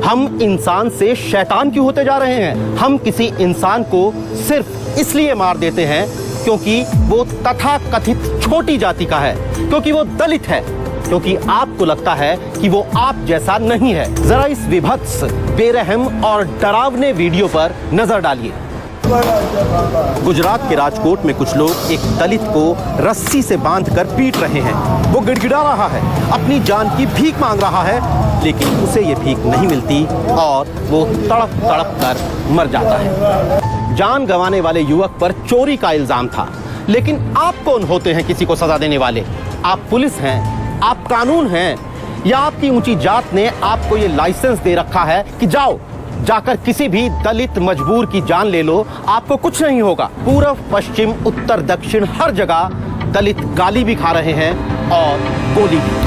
हम इंसान से शैतान क्यों होते जा रहे हैं? हम किसी इंसान को सिर्फ इसलिए मार देते हैं क्योंकि वो तथाकथित छोटी जाति का है, क्योंकि वो दलित है, क्योंकि आपको लगता है कि वो आप जैसा नहीं है। जरा इस विभत्स, बेरहम और डरावने वीडियो पर नजर डालिए। गुजरात के राजकोट में कुछ लोग एक दलित को रस्सी से बांधकर पीट रहे हैं। वो गिड़गिड़ा रहा है, अपनी जान की भीख मांग रहा है, लेकिन उसे ये भीख नहीं मिलती और वो तड़प तड़प कर मर जाता है। जान गंवाने वाले युवक पर चोरी का इल्जाम था, लेकिन आप कौन होते हैं किसी को सजा देने वाले? आप पुलिस हैं? आप कानून हैं? या आपकी ऊंची जात ने आपको ये लाइसेंस दे रखा है कि जाओ जाकर किसी भी दलित मजबूर की जान ले लो, आपको कुछ नहीं होगा? पूर्व पश्चिम उत्तर दक्षिण हर जगह दलित गाली भी खा रहे हैं और गोली भी।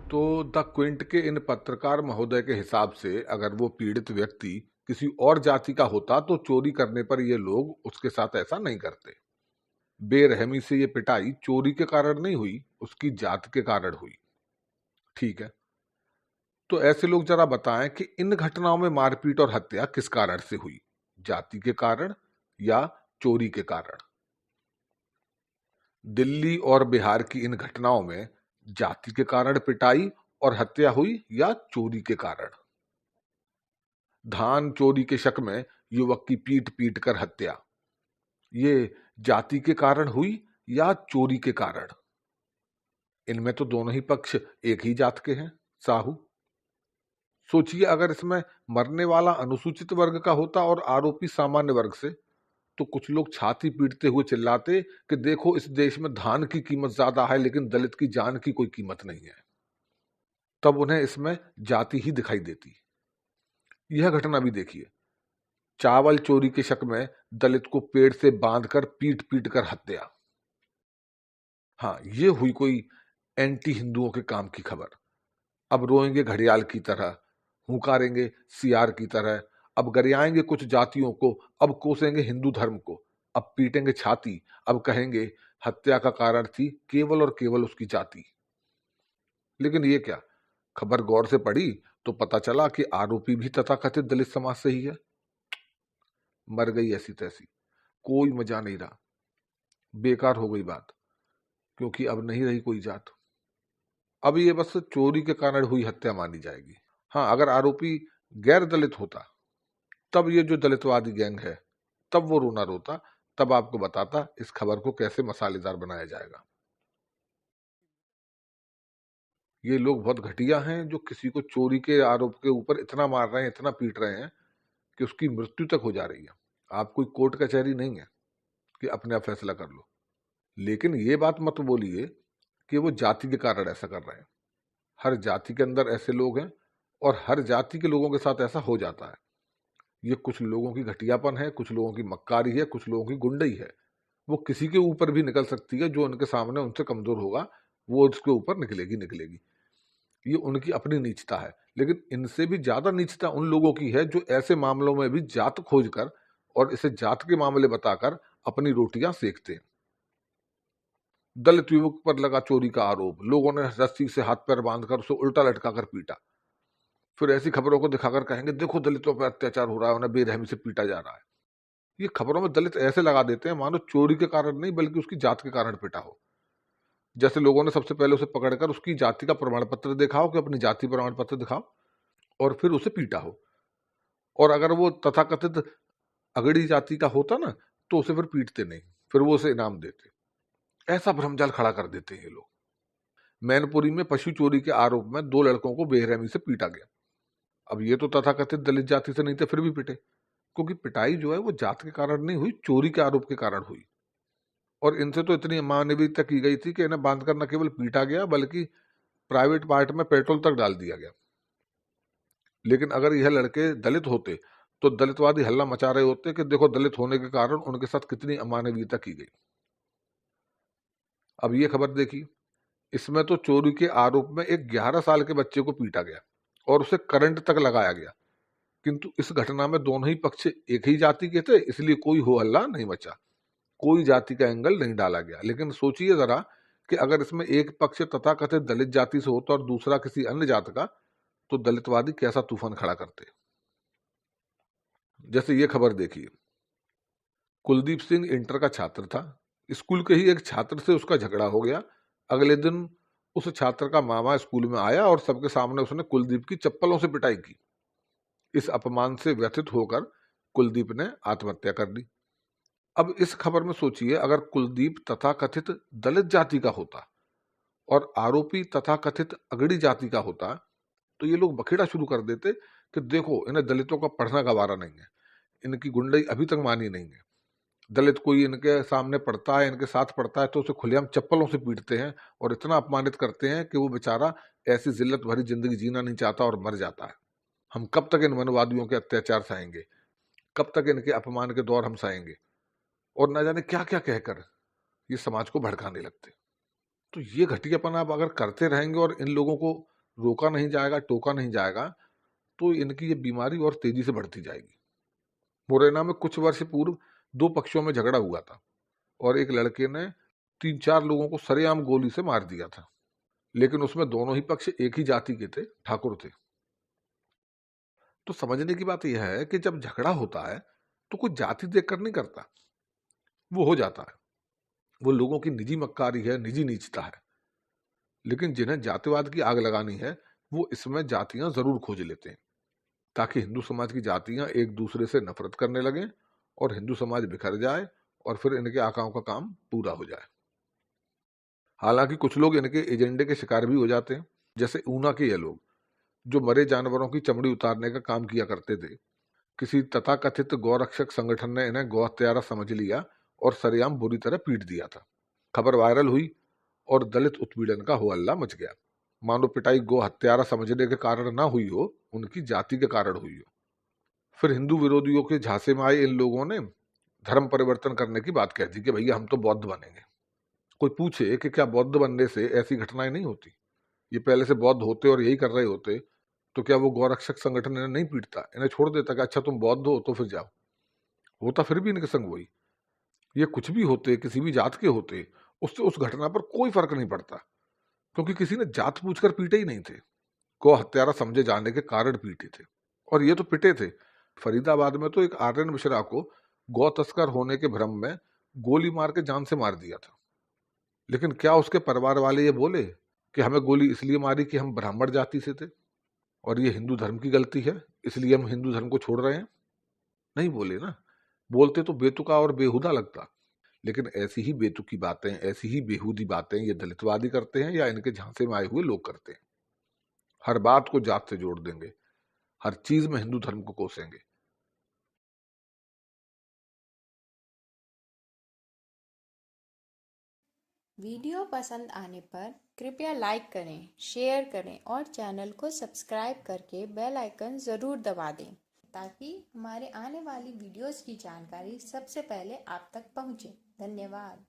तो द क्विंट के इन पत्रकार महोदय के हिसाब से अगर वो पीड़ित व्यक्ति किसी और जाति का होता तो चोरी करने पर ये लोग उसके साथ ऐसा नहीं करते। बेरहमी से ये पिटाई चोरी के कारण नहीं हुई, उसकी जात के कारण हुई। ठीक है, तो ऐसे लोग जरा बताएं कि इन घटनाओं में मारपीट और हत्या किस कारण से हुई, जाति के कारण या चोरी के कारण? दिल्ली और बिहार की इन घटनाओं में जाति के कारण पिटाई और हत्या हुई या चोरी के कारण? धान चोरी के शक में युवक की पीट पीट कर हत्या, ये जाति के कारण हुई या चोरी के कारण? इनमें तो दोनों ही पक्ष एक ही जात के हैं, साहू। सोचिए, अगर इसमें मरने वाला अनुसूचित वर्ग का होता और आरोपी सामान्य वर्ग से, तो कुछ लोग छाती पीटते हुए चिल्लाते कि देखो इस देश में धान की कीमत ज्यादा है लेकिन दलित की जान की कोई कीमत नहीं है। तब उन्हें इसमें जाति ही दिखाई देती। यह घटना भी देखिए, चावल चोरी के शक में दलित को पेड़ से बांधकर पीट पीट कर हत्या। हाँ, ये हुई कोई एंटी हिंदुओं के काम की खबर। अब रोएंगे घड़ियाल की तरह, हुंकारेंगे सियार की तरह, अब गरियाएंगे कुछ जातियों को, अब कोसेंगे हिंदू धर्म को, अब पीटेंगे छाती, अब कहेंगे हत्या का कारण थी केवल और केवल उसकी जाति। लेकिन ये क्या, खबर गौर से पढ़ी तो पता चला कि आरोपी भी तथाकथित दलित समाज से ही है। मर गई ऐसी तैसी, कोई मजा नहीं रहा, बेकार हो गई बात, क्योंकि अब नहीं रही कोई जात। अब ये बस चोरी के कारण हुई हत्या मानी जाएगी। हाँ, अगर आरोपी गैर दलित होता तब ये जो दलितवादी गैंग है तब वो रोना रोता, तब आपको बताता इस खबर को कैसे मसालेदार बनाया जाएगा। ये लोग बहुत घटिया हैं जो किसी को चोरी के आरोप के ऊपर इतना मार रहे हैं, इतना पीट रहे हैं कि उसकी मृत्यु तक हो जा रही है। आप कोई कोर्ट कचहरी नहीं है कि अपने आप फैसला कर लो। लेकिन ये बात मत बोलिए कि वो जाति के कारण ऐसा कर रहे हैं। हर जाति के अंदर ऐसे लोग हैं और हर जाति के लोगों के साथ ऐसा हो जाता है। ये कुछ लोगों की घटियापन है, कुछ लोगों की मक्कारी है, कुछ लोगों की गुंडई है। वो किसी के ऊपर भी निकल सकती है, जो उनके सामने उनसे कमजोर होगा वो उसके ऊपर निकलेगी। ये उनकी अपनी नीचता है। लेकिन इनसे भी ज्यादा नीचता उन लोगों की है जो ऐसे मामलों में भी जात खोज कर और इसे जात के मामले बताकर अपनी रोटियां सेकते हैं। दलित युवक पर लगा चोरी का आरोप, लोगों ने रस्सी से हाथ पैर बांधकर उसे उल्टा लटकाकर पीटा। फिर ऐसी खबरों को दिखाकर कहेंगे देखो दलितों पर अत्याचार हो रहा है, उन्हें बेरहमी से पीटा जा रहा है। ये खबरों में दलित ऐसे लगा देते हैं मानो चोरी के कारण नहीं बल्कि उसकी जात के कारण पिटा हो। जैसे लोगों ने सबसे पहले उसे पकड़कर उसकी जाति का प्रमाण पत्र दिखाओ कि अपनी जाति प्रमाण पत्र दिखाओ, और फिर उसे पीटा हो। और अगर वो तथाकथित अगड़ी जाति का होता ना तो उसे फिर पीटते नहीं, फिर वो उसे इनाम देते। ऐसा भ्रमजाल खड़ा कर देते हैं ये लोग। मैनपुरी में पशु चोरी के आरोप में 2 लड़कों को बेरहमी से पीटा गया। अब ये तो तथाकथित दलित जाति से नहीं थे, फिर भी पिटे, क्योंकि पिटाई जो है वो जात के कारण नहीं हुई, चोरी के आरोप के कारण हुई। और इनसे तो इतनी अमानवीयता की गई थी कि इन्हें बांधकर न केवल पीटा गया बल्कि प्राइवेट पार्ट में पेट्रोल तक डाल दिया गया। लेकिन अगर यह लड़के दलित होते तो दलितवादी हल्ला मचा रहे होते कि देखो दलित होने के कारण उनके साथ कितनी अमानवीयता की गई। अब ये खबर देखी, इसमें तो चोरी के आरोप में एक 11 साल के बच्चे को पीटा गया और उसे करंट तक लगाया गया। किंतु इस घटना में दोनों ही पक्ष एक ही जाति के थे, इसलिए कोई हो हल्ला नहीं मचा, कोई जाति का एंगल नहीं डाला गया। लेकिन सोचिए जरा कि अगर इसमें एक पक्ष तथाकथित दलित जाति से होता और दूसरा किसी अन्य जात का, तो दलितवादी कैसा तूफान खड़ा करते। जैसे ये खबर देखिए, कुलदीप सिंह इंटर का छात्र था, स्कूल के ही एक छात्र से उसका झगड़ा हो गया। अगले दिन उस छात्र का मामा स्कूल में आया और सबके सामने उसने कुलदीप की चप्पलों से पिटाई की। इस अपमान से व्यथित होकर कुलदीप ने आत्महत्या कर ली। अब इस खबर में सोचिए, अगर कुलदीप तथाकथित दलित जाति का होता और आरोपी तथाकथित अगड़ी जाति का होता, तो ये लोग बखेड़ा शुरू कर देते कि देखो, इन्हें दलितों का पढ़ना गवारा नहीं है, इनकी गुंडई अभी तक मानी नहीं है, दलित कोई इनके सामने पढ़ता है, इनके साथ पढ़ता है तो उसे खुलेआम चप्पलों से पीटते हैं और इतना अपमानित करते हैं कि वो बेचारा ऐसी जिल्लत भरी जिंदगी जीना नहीं चाहता और मर जाता है। हम कब तक इन मनवादियों के अत्याचार सहेंगे, कब तक इनके अपमान के दौर हम सहेंगे, और न जाने क्या क्या कहकर ये समाज को भड़काने लगते। तो ये घटियापन आप अगर करते रहेंगे और इन लोगों को रोका नहीं जाएगा, टोका नहीं जाएगा, तो इनकी ये बीमारी और तेजी से बढ़ती जाएगी। मुरैना में कुछ वर्ष पूर्व दो पक्षों में झगड़ा हुआ था और एक लड़के ने 3-4 लोगों को सरेआम गोली से मार दिया था, लेकिन उसमें दोनों ही पक्ष एक ही जाति के थे, ठाकुर थे। तो समझने की बात यह है कि जब झगड़ा होता है तो कोई जाति देखकर नहीं करता, वो हो जाता है, वो लोगों की निजी मक्कारी है, निजी नीचता है। लेकिन जिन्हें जातिवाद की आग लगानी है वो इसमें जातियां जरूर खोज लेते हैं, ताकि हिंदू समाज की जातियां एक दूसरे से नफरत करने लगें और हिंदू समाज बिखर जाए और फिर इनके आकाओं का काम पूरा हो जाए। हालांकि कुछ लोग इनके एजेंडे के शिकार भी हो जाते हैं, जैसे ऊना के ये लोग जो मरे जानवरों की चमड़ी उतारने का काम किया करते थे। किसी तथाकथित गौरक्षक संगठन ने इन्हें गौ हत्यारा समझ लिया और सरेआम बुरी तरह पीट दिया था। खबर वायरल हुई और दलित उत्पीड़न का हो हल्ला मच गया, मानो पिटाई गौ हत्यारा समझने के कारण ना हुई हो, उनकी जाति के कारण हुई हो। फिर हिंदू विरोधियों के झांसे में आए इन लोगों ने धर्म परिवर्तन करने की बात कह दी कि भैया हम तो बौद्ध बनेंगे। कोई पूछे कि क्या बौद्ध बनने से ऐसी घटनाएं नहीं होती, ये पहले से बौद्ध होते और यही कर रहे होते तो क्या वो गौरक्षक संगठन इन्हें नहीं पीटता, इन्हें छोड़ देता कि अच्छा तुम बौद्ध हो तो फिर जाओ। होता फिर भी इनके संग वही। ये कुछ भी होते, किसी भी जात के होते, उससे उस घटना पर कोई फर्क नहीं पड़ता, क्योंकि किसी ने जात पूछकर पीटे ही नहीं थे, गौ हत्यारा समझे जाने के कारण पीटे थे। और ये तो पिटे थे। फरीदाबाद में तो एक आर्यन मिश्रा को गौ तस्कर होने के भ्रम में गोली मार के जान से मार दिया था। लेकिन क्या उसके परिवार वाले ये बोले कि हमें गोली इसलिए मारी कि हम ब्राह्मण जाति से थे और ये हिंदू धर्म की गलती है, इसलिए हम हिंदू धर्म को छोड़ रहे हैं? नहीं बोले ना। बोलते तो बेतुका और बेहुदा लगता। लेकिन ऐसी ही बेतुकी बातें, ऐसी ही बेहूदी बातें ये दलितवादी करते हैं या इनके झांसे में आए हुए लोग करते हैं। हर बात को जात से जोड़ देंगे, हर चीज में हिंदू धर्म को कोसेंगे। वीडियो पसंद आने पर कृपया लाइक करें, शेयर करें और चैनल को सब्सक्राइब करके बेल आइकन ज़रूर दबा दें ताकि हमारे आने वाली वीडियोस की जानकारी सबसे पहले आप तक पहुंचे। धन्यवाद।